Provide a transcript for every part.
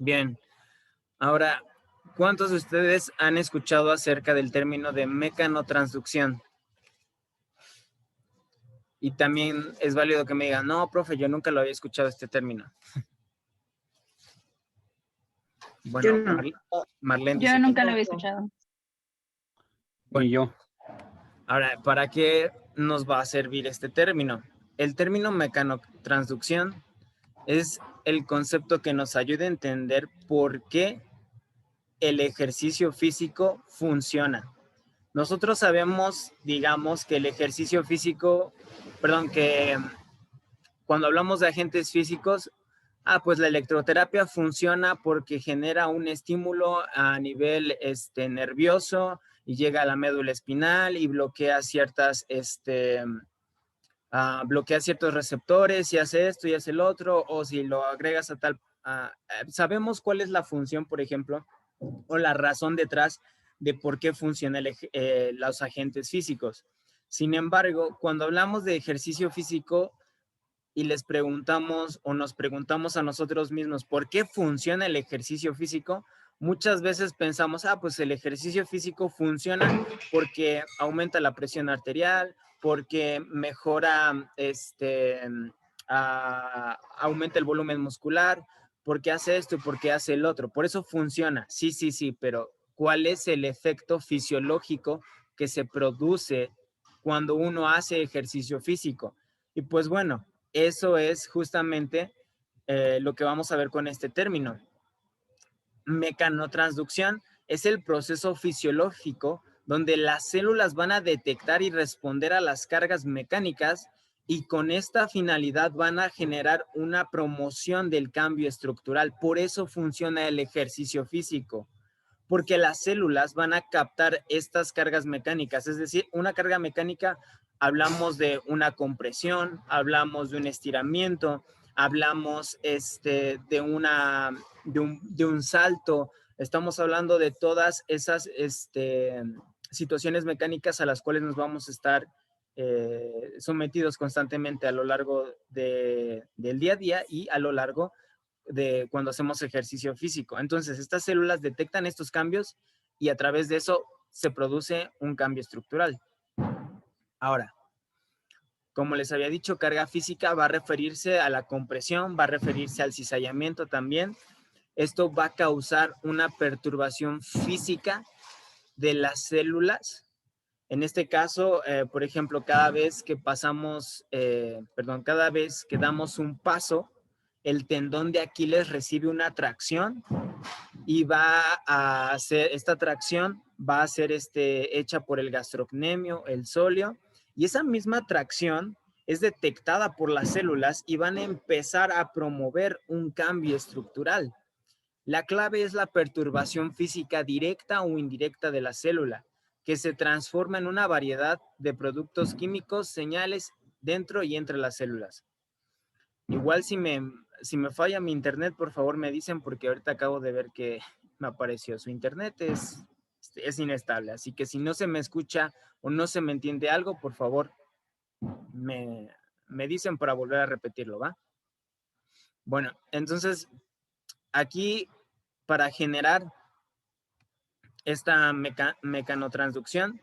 Bien. Ahora, ¿cuántos de ustedes han escuchado acerca del término de mecanotransducción? Y también es válido que me digan, no, profe, yo nunca lo había escuchado este término. Yo Bueno, no. Marlene Yo dice que nunca lo no. había escuchado. Bueno, Y yo. ahora, ¿para qué nos va a servir este término? El término mecanotransducción es el concepto que nos ayuda a entender por qué el ejercicio físico funciona. Nosotros sabemos, digamos, que el ejercicio físico, perdón, que cuando hablamos de agentes físicos, pues la electroterapia funciona porque genera un estímulo a nivel nervioso y llega a la médula espinal y bloquea bloquea ciertos receptores y hace esto y hace el otro, o si lo agregas a tal... sabemos cuál es la función, por ejemplo, o la razón detrás de por qué funcionan los agentes físicos. Sin embargo, cuando hablamos de ejercicio físico y les preguntamos o nos preguntamos a nosotros mismos por qué funciona el ejercicio físico, muchas veces pensamos, pues el ejercicio físico funciona porque aumenta la presión arterial, porque mejora, aumenta el volumen muscular, porque hace esto y porque hace el otro. Por eso funciona. Sí, pero ¿cuál es el efecto fisiológico que se produce cuando uno hace ejercicio físico? Y pues bueno, eso es justamente lo que vamos a ver con este término. Mecanotransducción es el proceso fisiológico donde las células van a detectar y responder a las cargas mecánicas y con esta finalidad van a generar una promoción del cambio estructural. Por eso funciona el ejercicio físico, porque las células van a captar estas cargas mecánicas. Es decir, una carga mecánica, hablamos de una compresión, hablamos de un estiramiento, hablamos de un salto. Estamos hablando de todas esas situaciones mecánicas a las cuales nos vamos a estar sometidos constantemente a lo largo del día a día y a lo largo de cuando hacemos ejercicio físico. Entonces, estas células detectan estos cambios y a través de eso se produce un cambio estructural. Ahora, como les había dicho, carga física va a referirse a la compresión, va a referirse al cizallamiento también. Esto va a causar una perturbación física de las células. En este caso, por ejemplo, cada vez que damos un paso, el tendón de Aquiles recibe una tracción y esta tracción va a ser hecha por el gastrocnemio, el sóleo, y esa misma tracción es detectada por las células y van a empezar a promover un cambio estructural. La clave es la perturbación física directa o indirecta de la célula, que se transforma en una variedad de productos químicos, señales dentro y entre las células. Igual si me falla mi internet, por favor me dicen, porque ahorita acabo de ver que me apareció. Su internet es inestable, así que si no se me escucha o no se me entiende algo, por favor me dicen para volver a repetirlo, ¿va? Bueno, entonces aquí para generar esta mecanotransducción,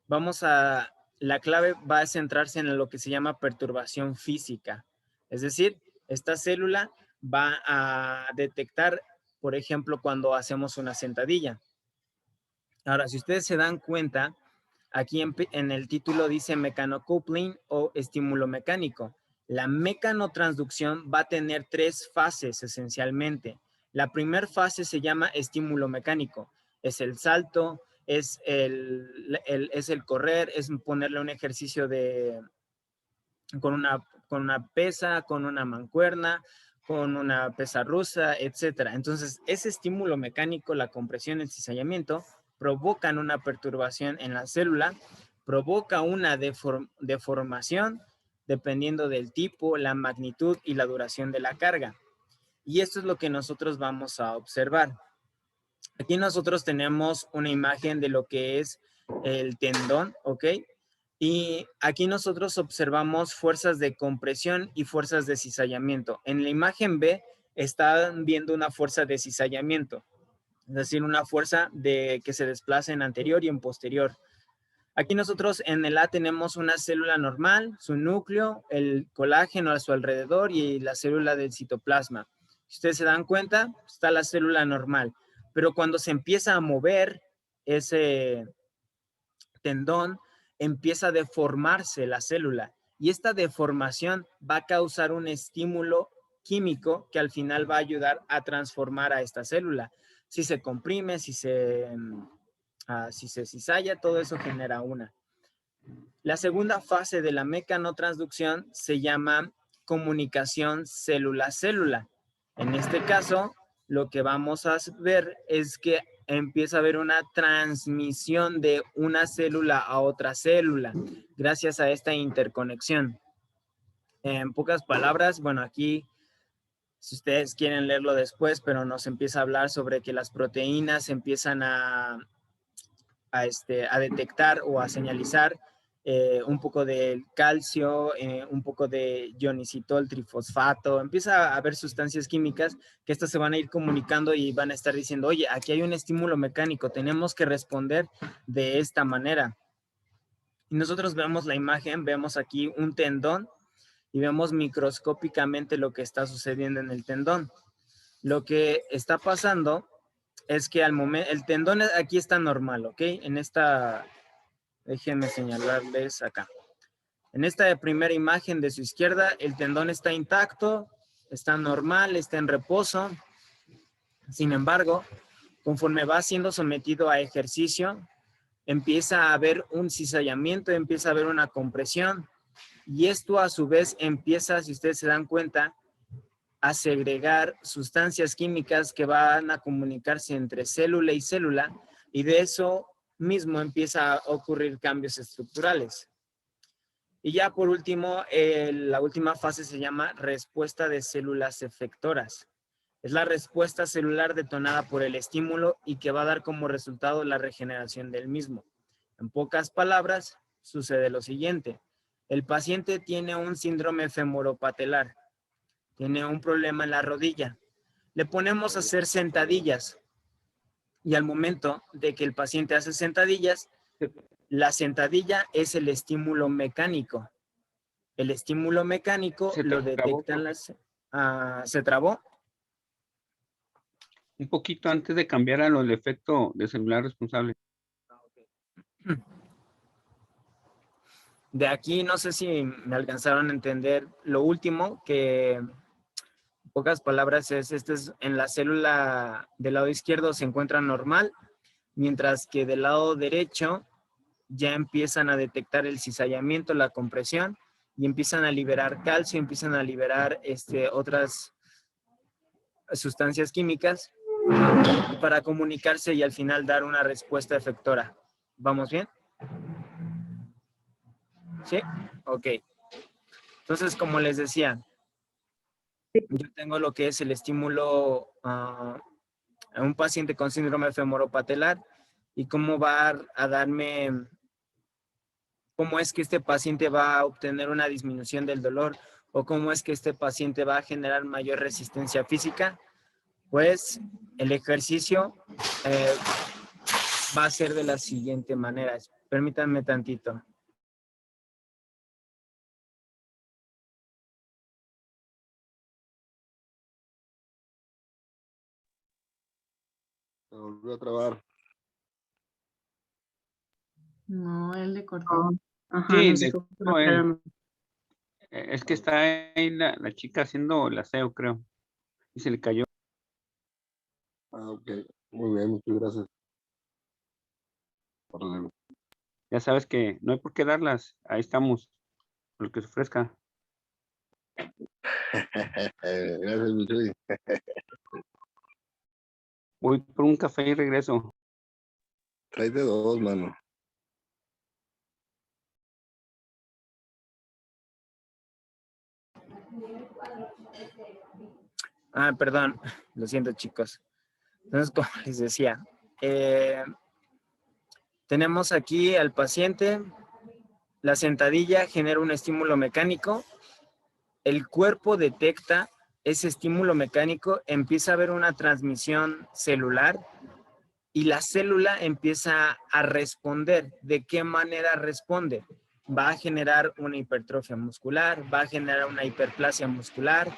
la clave va a centrarse en lo que se llama perturbación física. Es decir, esta célula va a detectar, por ejemplo, cuando hacemos una sentadilla. Ahora, si ustedes se dan cuenta, aquí en el título dice mecanocoupling o estímulo mecánico. La mecanotransducción va a tener 3 fases esencialmente. La primera fase se llama estímulo mecánico. Es el salto, es el correr, es ponerle un ejercicio con una pesa, con una mancuerna, con una pesa rusa, etc. Entonces, ese estímulo mecánico, la compresión, el cizallamiento, provocan una perturbación en la célula, provoca una deformación dependiendo del tipo, la magnitud y la duración de la carga. Y esto es lo que nosotros vamos a observar. Aquí nosotros tenemos una imagen de lo que es el tendón, ¿ok? Y aquí nosotros observamos fuerzas de compresión y fuerzas de cizallamiento. En la imagen B están viendo una fuerza de cizallamiento, es decir, una fuerza de que se desplaza en anterior y en posterior. Aquí nosotros en el A tenemos una célula normal, su núcleo, el colágeno a su alrededor y la célula del citoplasma. Si ustedes se dan cuenta, está la célula normal, pero cuando se empieza a mover ese tendón, empieza a deformarse la célula y esta deformación va a causar un estímulo químico que al final va a ayudar a transformar a esta célula. Si se comprime, si se cizalla, todo eso genera una. La segunda fase de la mecanotransducción se llama comunicación célula-célula. En este caso, lo que vamos a ver es que empieza a haber una transmisión de una célula a otra célula gracias a esta interconexión. En pocas palabras, bueno, aquí, si ustedes quieren leerlo después, pero nos empieza a hablar sobre que las proteínas empiezan a detectar o a señalizar un poco de calcio, un poco de ionicitol trifosfato, empieza a haber sustancias químicas que estas se van a ir comunicando y van a estar diciendo, oye, aquí hay un estímulo mecánico, tenemos que responder de esta manera. Y nosotros vemos la imagen, vemos aquí un tendón y vemos microscópicamente lo que está sucediendo en el tendón. Lo que está pasando es que al momento, el tendón aquí está normal, ¿ok? En esta, déjenme señalarles acá. En esta primera imagen de su izquierda, el tendón está intacto, está normal, está en reposo. Sin embargo, conforme va siendo sometido a ejercicio, empieza a haber un cizallamiento, empieza a haber una compresión. Y esto a su vez empieza, si ustedes se dan cuenta, a segregar sustancias químicas que van a comunicarse entre célula y célula y de eso mismo empieza a ocurrir cambios estructurales. Y ya por último, la última fase se llama respuesta de células efectoras. Es la respuesta celular detonada por el estímulo y que va a dar como resultado la regeneración del mismo. En pocas palabras, sucede lo siguiente. El paciente tiene un síndrome femoropatelar. Tiene un problema en la rodilla. Le ponemos a hacer sentadillas y al momento de que el paciente hace sentadillas, la sentadilla es el estímulo mecánico. El estímulo mecánico lo detectan las... ¿Se trabó? Un poquito antes de cambiar a lo del efecto de celular responsable. De aquí no sé si me alcanzaron a entender lo último, que en pocas palabras es en la célula del lado izquierdo se encuentra normal, mientras que del lado derecho ya empiezan a detectar el cizallamiento, la compresión, y empiezan a liberar calcio, empiezan a liberar otras sustancias químicas para comunicarse y al final dar una respuesta efectora. ¿Vamos bien? ¿Sí? Ok. Entonces, como les decía, yo tengo lo que es el estímulo a un paciente con síndrome femoropatelar y cómo va a darme, cómo es que este paciente va a obtener una disminución del dolor o cómo es que este paciente va a generar mayor resistencia física. Pues el ejercicio va a ser de la siguiente manera. Permítanme tantito. Se volvió a trabar. No, él le cortó. Ajá, Sí, no sé cómo, pero no. Es que está ahí la chica haciendo el aseo, creo. Y se le cayó. Ah, ok. Muy bien, muchas gracias. Órale. Ya sabes que no hay por qué darlas. Ahí estamos. Lo que se ofrezca. Gracias, Michuy. Voy por un café y regreso. Tráete dos, mano. Perdón, lo siento, chicos. Entonces, como les decía, tenemos aquí al paciente, la sentadilla genera un estímulo mecánico, el cuerpo detecta ese estímulo mecánico, empieza a haber una transmisión celular y la célula empieza a responder. ¿De qué manera responde? Va a generar una hipertrofia muscular, va a generar una hiperplasia muscular,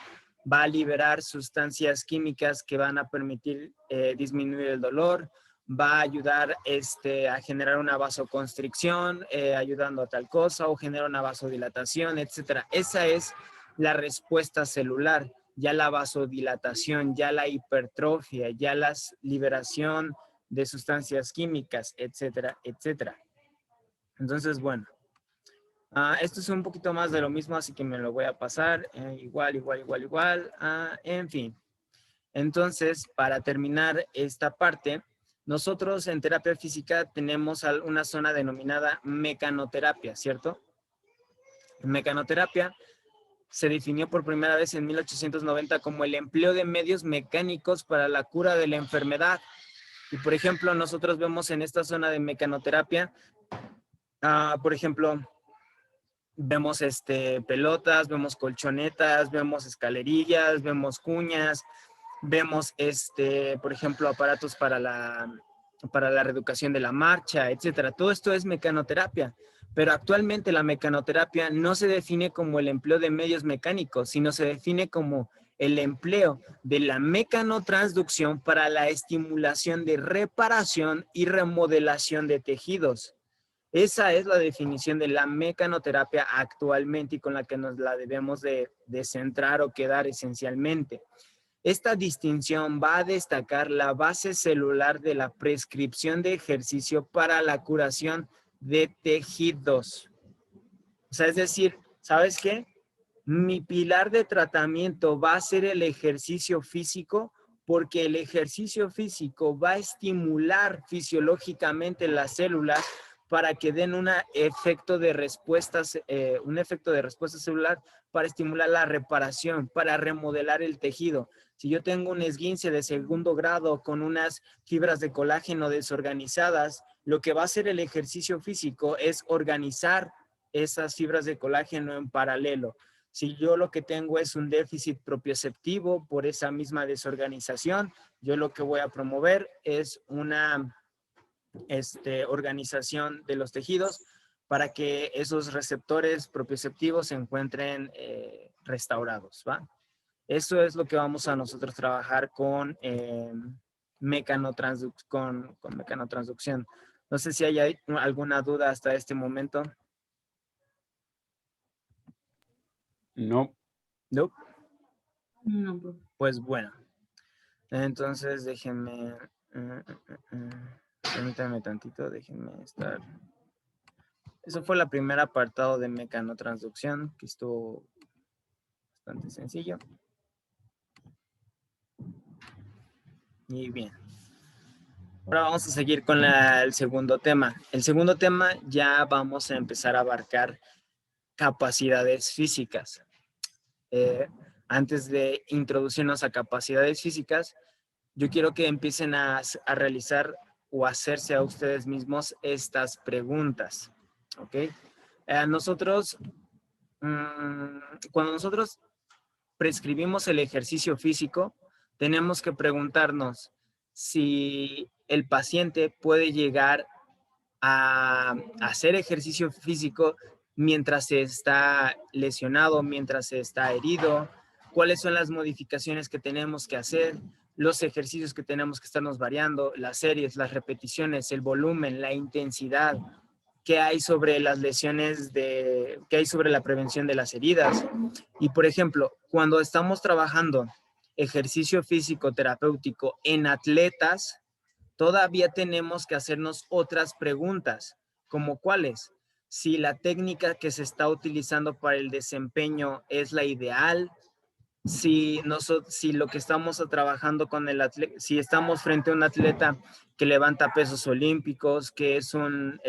va a liberar sustancias químicas que van a permitir disminuir el dolor, va a ayudar a generar una vasoconstricción, ayudando a tal cosa, o genera una vasodilatación, etc. Esa es la respuesta celular. Ya la vasodilatación, ya la hipertrofia, ya la liberación de sustancias químicas, etcétera, etcétera. Entonces, bueno, esto es un poquito más de lo mismo, así que me lo voy a pasar. Igual. En fin. Entonces, para terminar esta parte, nosotros en terapia física tenemos una zona denominada mecanoterapia, ¿cierto? Mecanoterapia se definió por primera vez en 1890 como el empleo de medios mecánicos para la cura de la enfermedad. Y, por ejemplo, nosotros vemos en esta zona de mecanoterapia, por ejemplo, vemos pelotas, vemos colchonetas, vemos escalerillas, vemos cuñas, vemos, por ejemplo, aparatos para la reeducación de la marcha, etcétera. Todo esto es mecanoterapia. Pero actualmente la mecanoterapia no se define como el empleo de medios mecánicos, sino se define como el empleo de la mecanotransducción para la estimulación de reparación y remodelación de tejidos. Esa es la definición de la mecanoterapia actualmente y con la que nos la debemos de centrar o quedar esencialmente. Esta distinción va a destacar la base celular de la prescripción de ejercicio para la curación de tejidos. O sea, es decir, ¿sabes qué? Mi pilar de tratamiento va a ser el ejercicio físico, porque el ejercicio físico va a estimular fisiológicamente las células para que den un efecto de respuesta celular para estimular la reparación, para remodelar el tejido. Si yo tengo un esguince de segundo grado con unas fibras de colágeno desorganizadas, lo que va a hacer el ejercicio físico es organizar esas fibras de colágeno en paralelo. Si yo lo que tengo es un déficit propioceptivo por esa misma desorganización, yo lo que voy a promover es una organización de los tejidos para que esos receptores propioceptivos se encuentren restaurados, ¿va? Eso es lo que vamos a nosotros trabajar con mecanotransducción. No sé si hay alguna duda hasta este momento. No. No. No. Pues bueno. Entonces déjenme... permítanme tantito, déjenme estar... Eso fue el primer apartado de mecanotransducción, que estuvo bastante sencillo. Y bien. Ahora vamos a seguir con el segundo tema. El segundo tema ya vamos a empezar a abarcar capacidades físicas. Antes de introducirnos a capacidades físicas, yo quiero que empiecen a realizar o hacerse a ustedes mismos estas preguntas. ¿Ok? Cuando nosotros prescribimos el ejercicio físico, tenemos que preguntarnos si el paciente puede llegar a hacer ejercicio físico mientras se está lesionado, mientras se está herido, cuáles son las modificaciones que tenemos que hacer, los ejercicios que tenemos que estarnos variando, las series, las repeticiones, el volumen, la intensidad, qué hay sobre las lesiones, qué hay sobre la prevención de las heridas. Y por ejemplo, cuando estamos trabajando ejercicio físico terapéutico en atletas, todavía tenemos que hacernos otras preguntas, como cuáles. Si la técnica que se está utilizando para el desempeño es la ideal, si lo que estamos trabajando con el atleta, si estamos frente a un atleta que levanta pesos olímpicos, que es un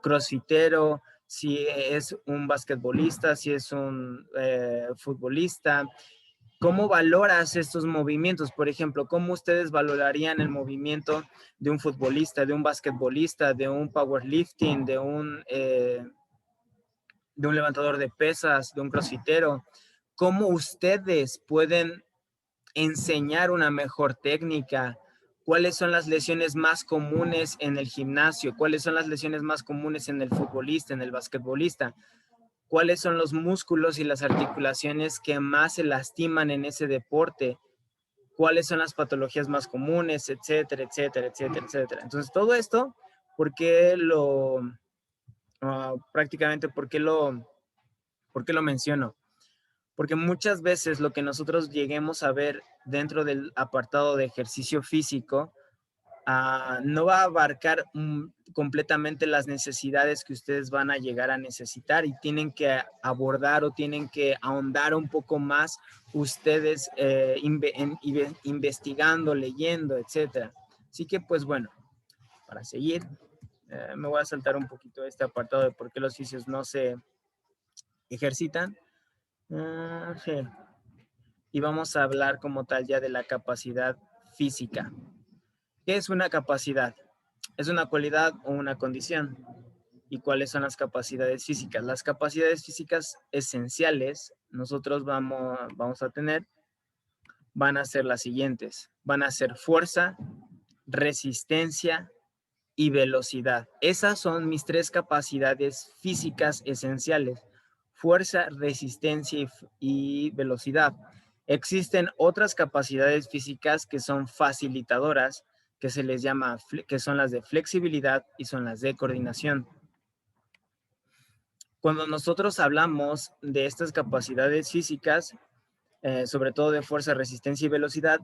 crossfitero, si es un basquetbolista, si es un futbolista. ¿Cómo valoras estos movimientos? Por ejemplo, ¿cómo ustedes valorarían el movimiento de un futbolista, de un basquetbolista, de un powerlifting, de un levantador de pesas, de un crossfitero? cómo ustedes pueden enseñar una mejor técnica, cuáles son las lesiones más comunes en el gimnasio, cuáles son las lesiones más comunes en el futbolista, en el basquetbolista, cuáles son los músculos y las articulaciones que más se lastiman en ese deporte, cuáles son las patologías más comunes, etcétera, etcétera, etcétera, etcétera. Entonces, todo esto, ¿por qué prácticamente, por qué lo menciono? Porque muchas veces lo que nosotros lleguemos a ver dentro del apartado de ejercicio físico no va a abarcar completamente las necesidades que ustedes van a llegar a necesitar y tienen que abordar o tienen que ahondar un poco más ustedes investigando, leyendo, etcétera. Así que, pues bueno, para seguir, me voy a saltar un poquito este apartado de por qué los fisios no se ejercitan. Sí. Y vamos a hablar como tal ya de la capacidad física. ¿Qué es una capacidad? ¿Es una cualidad o una condición? ¿Y cuáles son las capacidades físicas? Las capacidades físicas esenciales nosotros vamos a tener, van a ser las siguientes. Van a ser fuerza, resistencia y velocidad. Esas son mis 3 capacidades físicas esenciales. Fuerza, resistencia y velocidad. Existen otras capacidades físicas que son facilitadoras, que se les llama, que son las de flexibilidad y son las de coordinación. Cuando nosotros hablamos de estas capacidades físicas, sobre todo de fuerza, resistencia y velocidad,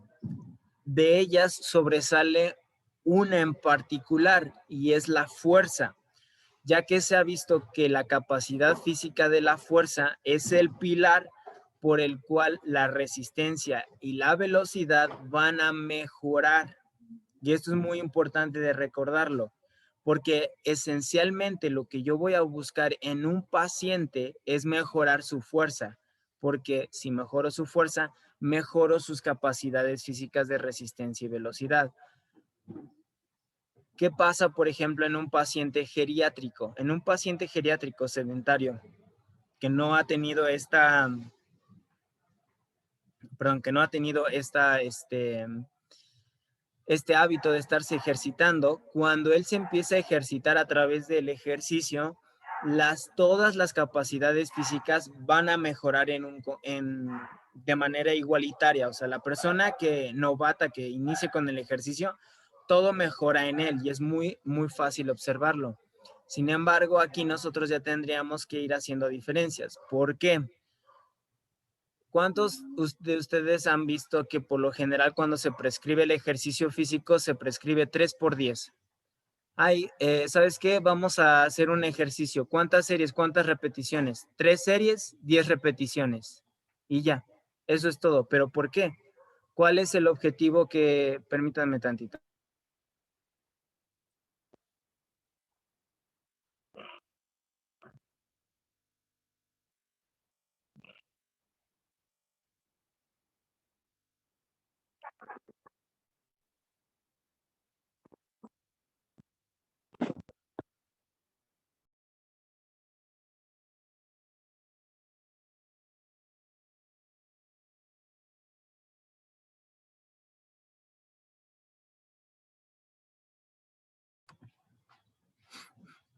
de ellas sobresale una en particular y es la fuerza, ya que se ha visto que la capacidad física de la fuerza es el pilar por el cual la resistencia y la velocidad van a mejorar. Y esto es muy importante de recordarlo, porque esencialmente lo que yo voy a buscar en un paciente es mejorar su fuerza, porque si mejoro su fuerza, mejoro sus capacidades físicas de resistencia y velocidad. ¿Qué pasa, por ejemplo, en un paciente geriátrico? En un paciente geriátrico sedentario que no ha tenido este hábito de estarse ejercitando, cuando él se empieza a ejercitar a través del ejercicio, todas las capacidades físicas van a mejorar de manera igualitaria. O sea, la persona novata que inicie con el ejercicio, todo mejora en él y es muy, muy fácil observarlo. Sin embargo, aquí nosotros ya tendríamos que ir haciendo diferencias. ¿Por qué? ¿Cuántos de ustedes han visto que por lo general cuando se prescribe el ejercicio físico se prescribe 3x10? ¿Sabes qué? Vamos a hacer un ejercicio. ¿Cuántas series? ¿Cuántas repeticiones? 3 series, 10 repeticiones. Y ya, eso es todo. ¿Pero por qué? ¿Cuál es el objetivo que... Permítanme tantito.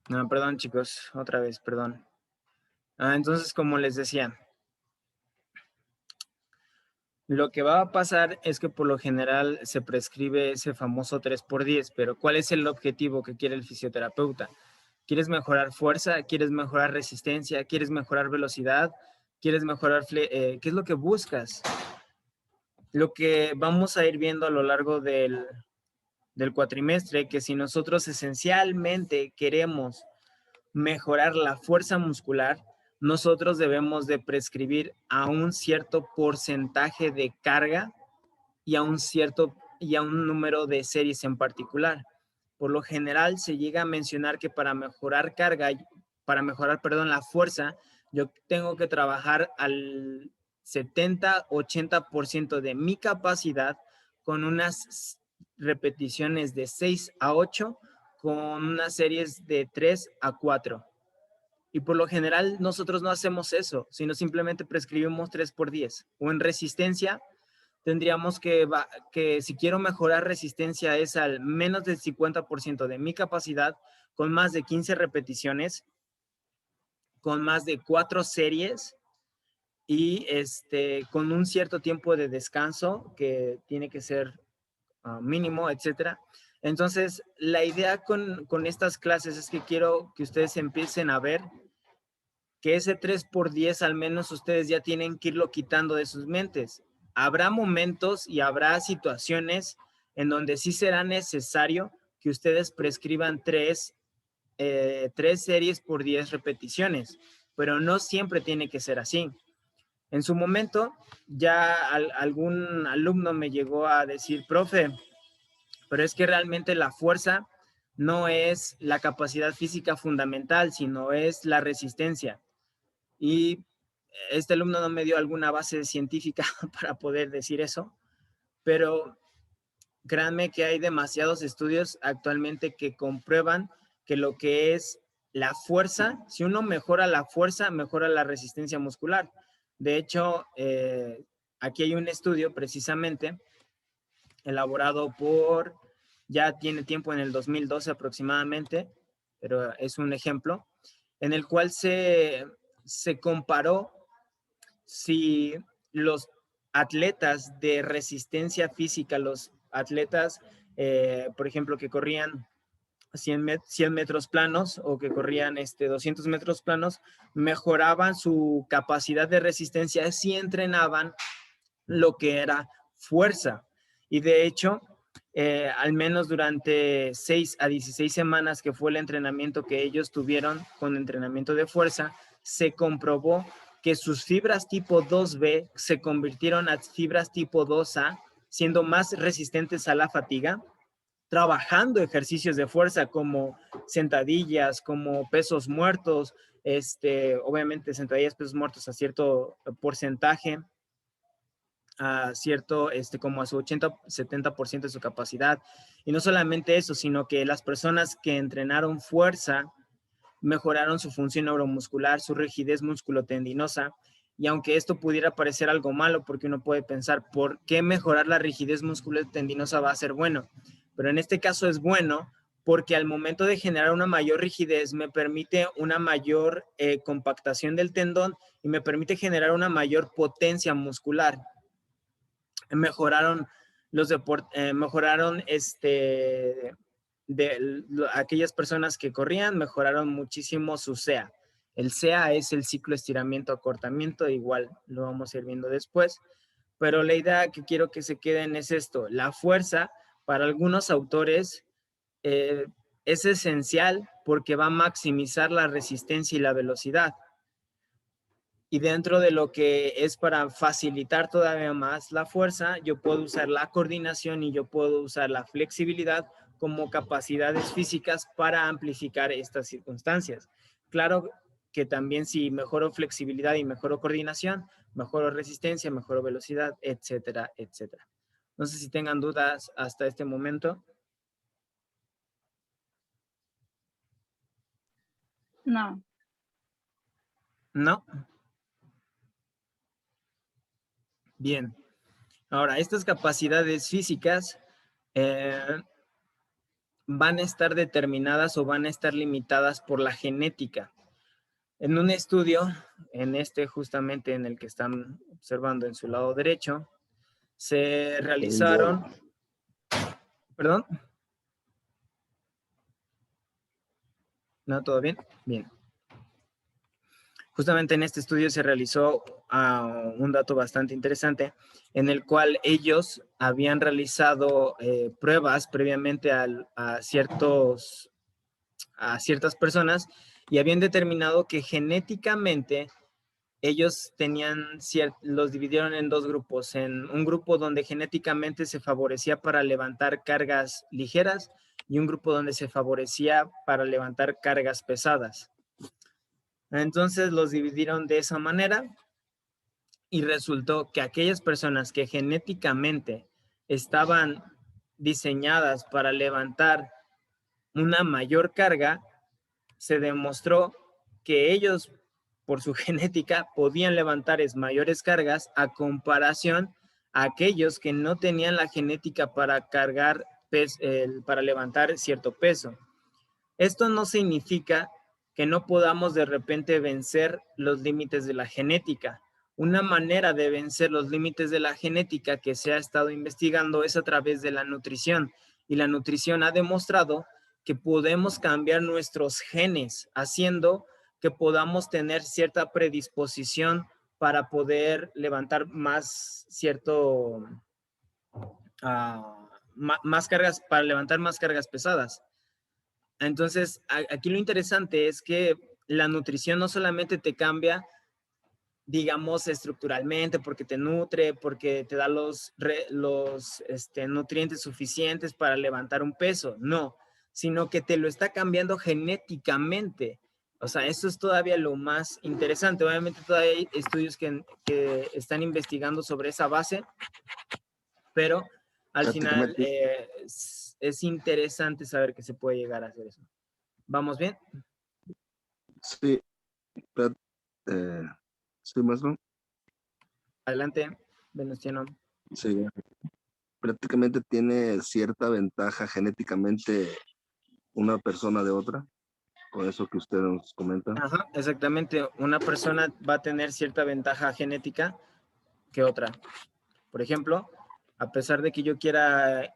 No, perdón, chicos. Otra vez, perdón. Entonces, como les decía, lo que va a pasar es que por lo general se prescribe ese famoso 3x10, pero ¿cuál es el objetivo que quiere el fisioterapeuta? ¿Quieres mejorar fuerza? ¿Quieres mejorar resistencia? ¿Quieres mejorar velocidad? ¿Quieres mejorar qué es lo que buscas? Lo que vamos a ir viendo a lo largo del cuatrimestre, que si nosotros esencialmente queremos mejorar la fuerza muscular, nosotros debemos de prescribir a un cierto porcentaje de carga y a un número de series en particular. Por lo general se llega a mencionar que para mejorar la fuerza, yo tengo que trabajar al 70-80% de mi capacidad con unas repeticiones de 6 a 8 con unas series de 3 a 4. Y por lo general nosotros no hacemos eso, sino simplemente prescribimos 3x10. O en resistencia, tendríamos que si quiero mejorar resistencia es al menos del 50% de mi capacidad, con más de 15 repeticiones, con más de 4 series y con un cierto tiempo de descanso que tiene que ser mínimo, etcétera. Entonces, la idea con estas clases es que quiero que ustedes empiecen a ver que ese 3x10 al menos ustedes ya tienen que irlo quitando de sus mentes. Habrá momentos y habrá situaciones en donde sí será necesario que ustedes prescriban 3 series por 10 repeticiones, pero no siempre tiene que ser así. En su momento, ya algún alumno me llegó a decir, profe, pero es que realmente la fuerza no es la capacidad física fundamental, sino es la resistencia. Y este alumno no me dio alguna base científica para poder decir eso, pero créanme que hay demasiados estudios actualmente que comprueban que lo que es la fuerza, si uno mejora la fuerza, mejora la resistencia muscular. De hecho, aquí hay un estudio precisamente elaborado ya tiene tiempo, en el 2012 aproximadamente, pero es un ejemplo, en el cual se comparó si los atletas de resistencia física, los atletas, por ejemplo, que corrían 100 metros planos o que corrían 200 metros planos, mejoraban su capacidad de resistencia si entrenaban lo que era fuerza. Y de hecho, al menos durante 6 a 16 semanas, que fue el entrenamiento que ellos tuvieron con entrenamiento de fuerza, se comprobó que sus fibras tipo 2B se convirtieron a fibras tipo 2A, siendo más resistentes a la fatiga, trabajando ejercicios de fuerza como sentadillas, como pesos muertos, obviamente sentadillas, pesos muertos a cierto porcentaje, a cierto, como a su 80-70% de su capacidad. Y no solamente eso, sino que las personas que entrenaron fuerza mejoraron su función neuromuscular, su rigidez musculotendinosa. Y aunque esto pudiera parecer algo malo, porque uno puede pensar, ¿por qué mejorar la rigidez musculotendinosa va a ser bueno? Pero en este caso es bueno porque al momento de generar una mayor rigidez me permite una mayor compactación del tendón y me permite generar una mayor potencia muscular. Mejoraron aquellas personas que corrían, mejoraron muchísimo su CEA. El CEA es el ciclo estiramiento-acortamiento, igual lo vamos a ir viendo después, pero la idea que quiero que se queden es esto: la fuerza para algunos autores es esencial porque va a maximizar la resistencia y la velocidad. Y dentro de lo que es para facilitar todavía más la fuerza, yo puedo usar la coordinación y yo puedo usar la flexibilidad como capacidades físicas para amplificar estas circunstancias. Claro que también si mejoro flexibilidad y mejoro coordinación, mejoro resistencia, mejoro velocidad, etcétera, etcétera. No sé si tengan dudas hasta este momento. No. ¿No? Bien. Ahora, estas capacidades físicas van a estar determinadas o van a estar limitadas por la genética. En un estudio, justamente en el que están observando en su lado derecho, se realizaron... ¿Perdón? ¿No? ¿Todo bien? Bien. Justamente en este estudio se realizó un dato bastante interesante, en el cual ellos habían realizado pruebas previamente a ciertas personas y habían determinado que genéticamente ellos los dividieron en dos grupos: en un grupo donde genéticamente se favorecía para levantar cargas ligeras y un grupo donde se favorecía para levantar cargas pesadas. Entonces los dividieron de esa manera y resultó que aquellas personas que genéticamente estaban diseñadas para levantar una mayor carga, se demostró que ellos, por su genética, podían levantar mayores cargas a comparación a aquellos que no tenían la genética para cargar, para levantar cierto peso. Esto no significa que no podamos de repente vencer los límites de la genética. Una manera de vencer los límites de la genética que se ha estado investigando es a través de la nutrición. Y la nutrición ha demostrado que podemos cambiar nuestros genes, haciendo que podamos tener cierta predisposición para poder levantar más más cargas, para levantar más cargas pesadas. Entonces, aquí lo interesante es que la nutrición no solamente te cambia, digamos, estructuralmente, porque te nutre, porque te da los nutrientes suficientes para levantar un peso, no, sino que te lo está cambiando genéticamente. O sea, eso es todavía lo más interesante. Obviamente todavía hay estudios que están investigando sobre esa base, pero al final es interesante saber que se puede llegar a hacer eso. ¿Vamos bien? Sí, sí, maestro. Adelante, Venustiano. Sí, prácticamente tiene cierta ventaja genéticamente una persona de otra, con eso que usted nos comenta. Ajá, exactamente. Una persona va a tener cierta ventaja genética que otra. Por ejemplo, a pesar de que yo quiera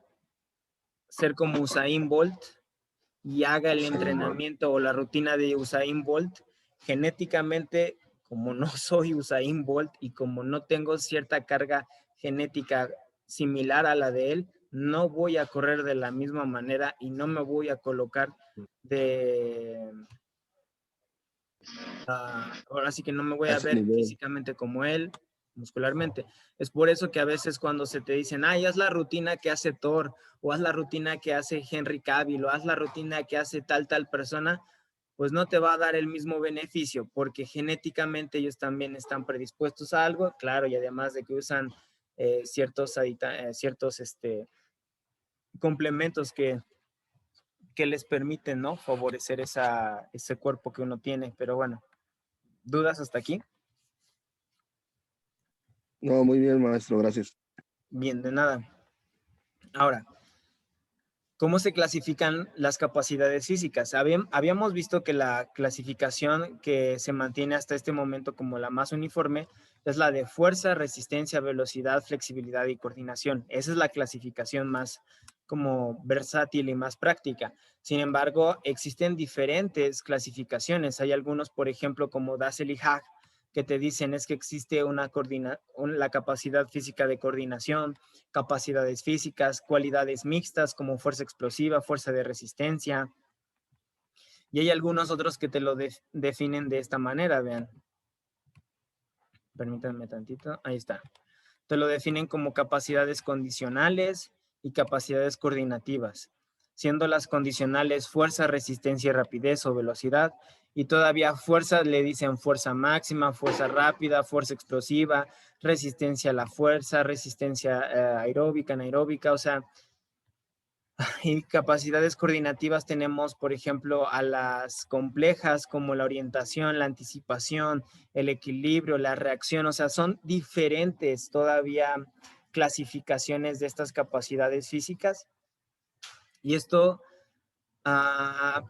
ser como Usain Bolt y haga el entrenamiento o la rutina de Usain Bolt, genéticamente, como no soy Usain Bolt y como no tengo cierta carga genética similar a la de él, no voy a correr de la misma manera y no me voy a colocar ahora sí que no me voy a ver físicamente como él, muscularmente. Es por eso que a veces cuando se te dicen, ay, haz la rutina que hace Thor, o haz la rutina que hace Henry Cavill, o haz la rutina que hace tal persona, pues no te va a dar el mismo beneficio, porque genéticamente ellos también están predispuestos a algo, claro, y además de que usan ciertos complementos que les permiten, ¿no? Favorecer ese cuerpo que uno tiene, pero bueno. ¿Dudas hasta aquí? No, muy bien, maestro, gracias. Bien, de nada. Ahora, ¿cómo se clasifican las capacidades físicas? Habíamos visto que la clasificación que se mantiene hasta este momento como la más uniforme es la de fuerza, resistencia, velocidad, flexibilidad y coordinación. Esa es la clasificación más como versátil y más práctica. Sin embargo, existen diferentes clasificaciones. Hay algunos, por ejemplo, como Dassel y Haag, que te dicen es que existe la capacidad física de coordinación, capacidades físicas, cualidades mixtas como fuerza explosiva, fuerza de resistencia. Y hay algunos otros que te lo definen de esta manera, vean. Permítanme tantito, ahí está. Te lo definen como capacidades condicionales y capacidades coordinativas, siendo las condicionales fuerza, resistencia, rapidez o velocidad, y todavía fuerza le dicen fuerza máxima, fuerza rápida, fuerza explosiva, resistencia a la fuerza, resistencia aeróbica, anaeróbica, o sea, y capacidades coordinativas tenemos, por ejemplo, a las complejas como la orientación, la anticipación, el equilibrio, la reacción, o sea, son diferentes todavía clasificaciones de estas capacidades físicas. Y esto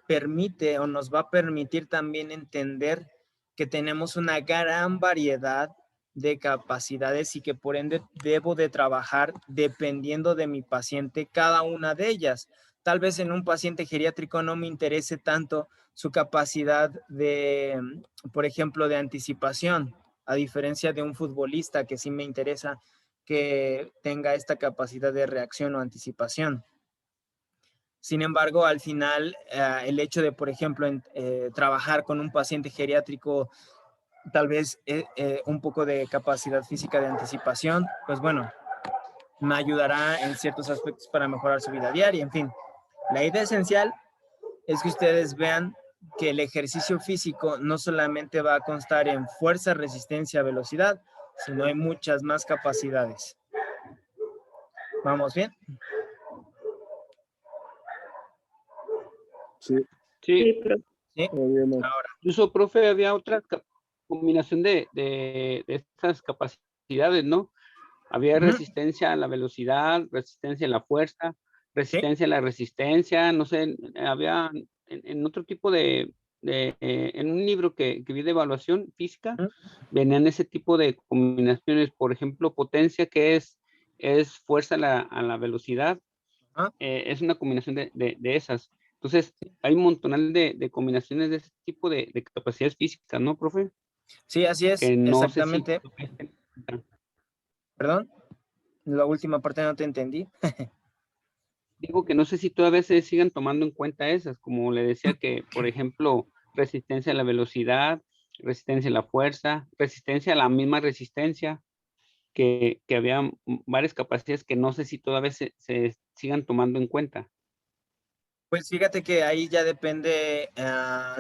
permite o nos va a permitir también entender que tenemos una gran variedad de capacidades y que por ende debo de trabajar dependiendo de mi paciente cada una de ellas. Tal vez en un paciente geriátrico no me interese tanto su capacidad de, por ejemplo, de anticipación, a diferencia de un futbolista que sí me interesa que tenga esta capacidad de reacción o anticipación. Sin embargo, al final, el hecho de, por ejemplo, trabajar con un paciente geriátrico, tal vez un poco de capacidad física de anticipación, pues bueno, me ayudará en ciertos aspectos para mejorar su vida diaria. En fin, la idea esencial es que ustedes vean que el ejercicio físico no solamente va a constar en fuerza, resistencia, velocidad, sino hay muchas más capacidades. ¿Vamos bien? Sí. Sí. Sí, pero ¿Sí? Muy bien, maestro. Ahora, Incluso, profe, había otra combinación de estas capacidades, ¿no? Había Ujú. resistencia a la velocidad, resistencia a la fuerza, Sí, resistencia a la resistencia, no sé, había en otro tipo en un libro que vi de evaluación física, ujú, venían ese tipo de combinaciones, por ejemplo, potencia, que es fuerza a la velocidad, ajá. es una combinación de esas. Entonces, hay un montonal de combinaciones de ese tipo de capacidades físicas, ¿no, profe? Sí, así es, Que no sé si exactamente. Perdón, la última parte no te entendí. digo que no sé si todavía se sigan tomando en cuenta esas, como le decía que, por ejemplo, resistencia a la velocidad, resistencia a la fuerza, resistencia a la misma resistencia, que había varias capacidades que no sé si todavía se sigan tomando en cuenta. Pues fíjate que ahí ya depende,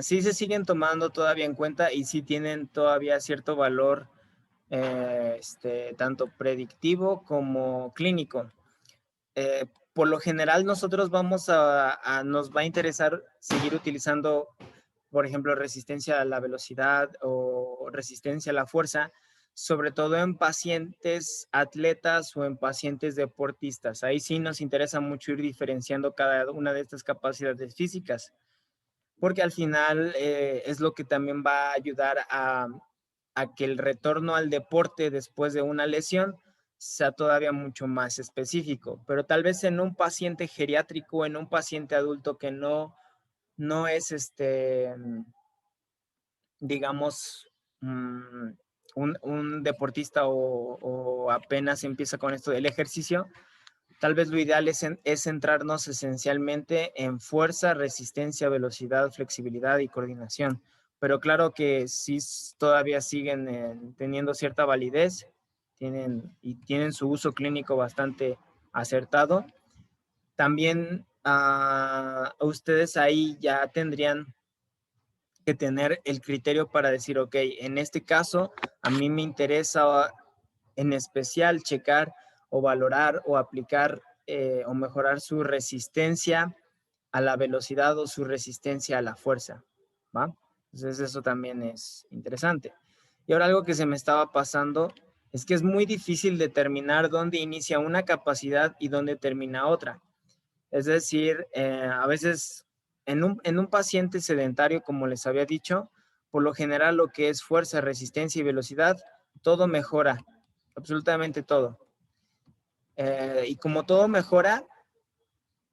sí se siguen tomando todavía en cuenta y sí tienen todavía cierto valor, tanto predictivo como clínico. Por lo general nosotros nos va a interesar seguir utilizando, por ejemplo, resistencia a la velocidad o resistencia a la fuerza, sobre todo en pacientes atletas o en pacientes deportistas. Ahí sí nos interesa mucho ir diferenciando cada una de estas capacidades físicas, porque al final es lo que también va a ayudar a que el retorno al deporte después de una lesión sea todavía mucho más específico, pero tal vez en un paciente geriátrico, en un paciente adulto que no es digamos, un deportista o apenas empieza con esto del ejercicio, tal vez lo ideal es centrarnos esencialmente en fuerza, resistencia, velocidad, flexibilidad y coordinación. Pero claro que sí todavía siguen teniendo cierta validez, tienen su uso clínico bastante acertado. También ustedes ahí ya tendrían que tener el criterio para decir, ok, en este caso a mí me interesa en especial checar o valorar o aplicar o mejorar su resistencia a la velocidad o su resistencia a la fuerza, ¿va? Entonces eso también es interesante. Y ahora algo que se me estaba pasando es que es muy difícil determinar dónde inicia una capacidad y dónde termina otra. Es decir, a veces en un paciente sedentario, como les había dicho, por lo general lo que es fuerza, resistencia y velocidad, todo mejora, absolutamente todo. Y como todo mejora,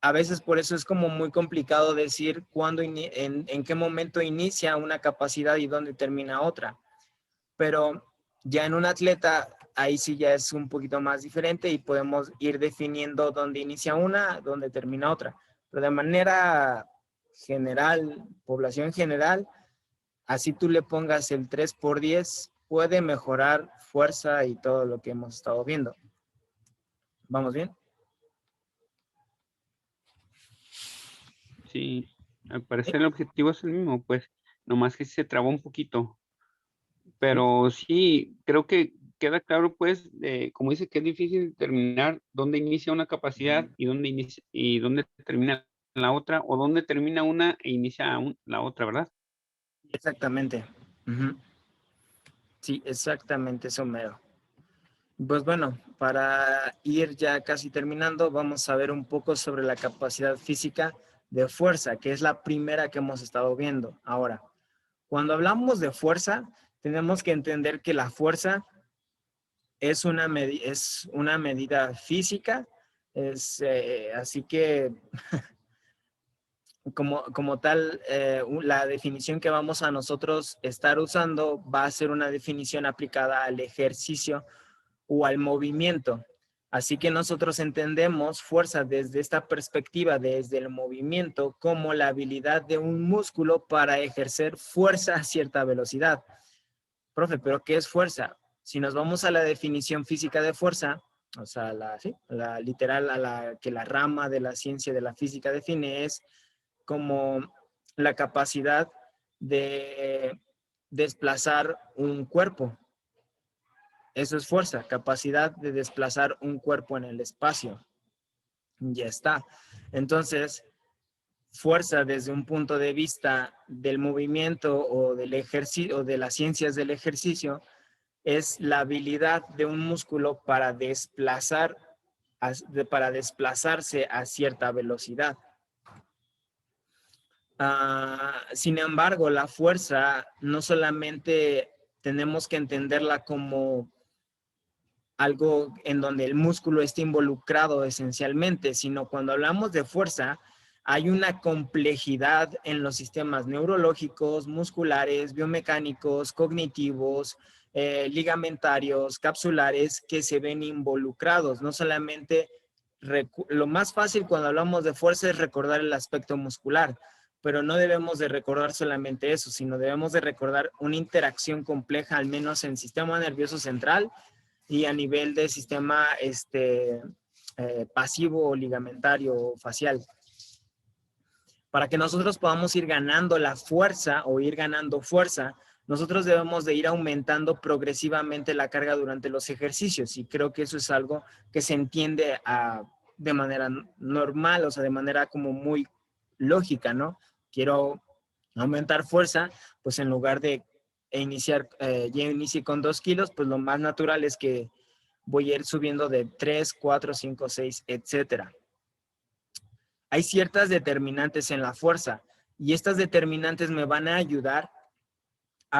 a veces por eso es como muy complicado decir cuándo, en qué momento inicia una capacidad y dónde termina otra. Pero ya en un atleta, ahí sí ya es un poquito más diferente y podemos ir definiendo dónde inicia una, dónde termina otra. Pero de manera general, población general, así tú le pongas el 3x10, puede mejorar fuerza y todo lo que hemos estado viendo. ¿Vamos bien? Sí, al Sí, parecer el objetivo es el mismo, pues, nomás que se trabó un poquito. sí. Pero sí, creo que queda claro, pues, como dice que es difícil determinar dónde inicia una capacidad y dónde inicia y dónde termina la otra, o dónde termina una e inicia la otra, ¿verdad? Exactamente. Ujú. Sí, exactamente eso mero. Pues bueno, para ir ya casi terminando, vamos a ver un poco sobre la capacidad física de fuerza, que es la primera que hemos estado viendo. Ahora, cuando hablamos de fuerza, tenemos que entender que la fuerza es una medida física, así que como tal, la definición que vamos a nosotros estar usando va a ser una definición aplicada al ejercicio o al movimiento. Así que nosotros entendemos fuerza desde esta perspectiva, desde el movimiento, como la habilidad de un músculo para ejercer fuerza a cierta velocidad. Profe, ¿pero qué es fuerza? Si nos vamos a la definición física de fuerza, o sea, la literal a la que la rama de la ciencia de la física define es como la capacidad de desplazar un cuerpo. Eso es fuerza, capacidad de desplazar un cuerpo en el espacio. Ya está. Entonces, fuerza desde un punto de vista del movimiento o del ejercicio o de las ciencias del ejercicio es la habilidad de un músculo para desplazarse a cierta velocidad. Sin embargo, la fuerza no solamente tenemos que entenderla como algo en donde el músculo está involucrado esencialmente, sino cuando hablamos de fuerza, hay una complejidad en los sistemas neurológicos, musculares, biomecánicos, cognitivos, ligamentarios, capsulares que se ven involucrados. No solamente, lo más fácil cuando hablamos de fuerza es recordar el aspecto muscular, pero no debemos de recordar solamente eso, sino debemos de recordar una interacción compleja, al menos en el sistema nervioso central y a nivel de sistema pasivo, ligamentario o facial. Para que nosotros podamos ir ganando la fuerza o ir ganando fuerza, nosotros debemos de ir aumentando progresivamente la carga durante los ejercicios, y creo que eso es algo que se entiende de manera normal, o sea, de manera como muy lógica, ¿no? Quiero aumentar fuerza, pues en lugar de yo inicie con 2 kilos, pues lo más natural es que voy a ir subiendo de 3, 4, 5, 6, etcétera. Hay ciertas determinantes en la fuerza y estas determinantes me van a ayudar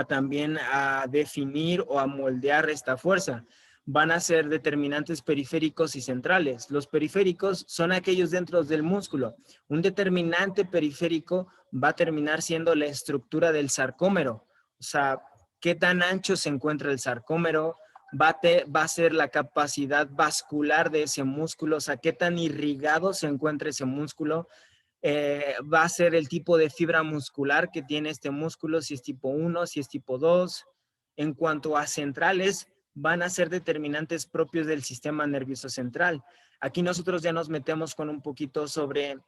también a definir o a moldear esta fuerza. Van a ser determinantes periféricos y centrales. Los periféricos son aquellos dentro del músculo. Un determinante periférico va a terminar siendo la estructura del sarcómero. O sea, qué tan ancho se encuentra el sarcómero, va a ser la capacidad vascular de ese músculo, o sea, qué tan irrigado se encuentra ese músculo. Va a ser el tipo de fibra muscular que tiene este músculo, si es tipo 1, si es tipo 2. En cuanto a centrales, van a ser determinantes propios del sistema nervioso central. Aquí nosotros ya nos metemos con un poquito sobre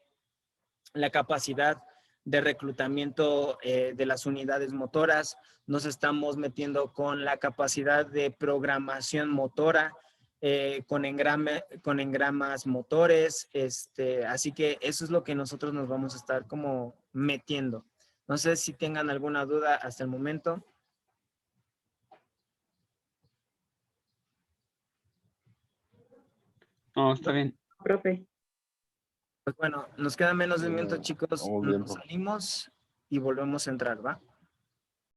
la capacidad de reclutamiento de las unidades motoras. Nos estamos metiendo con la capacidad de programación motora, con engramas motores, así que eso es lo que nosotros nos vamos a estar como metiendo. No sé si tengan alguna duda hasta el momento. No, está bien. Profe. Pues bueno, nos quedan menos de un minuto, chicos. Vamos bien, Nos salimos y volvemos a entrar, ¿va?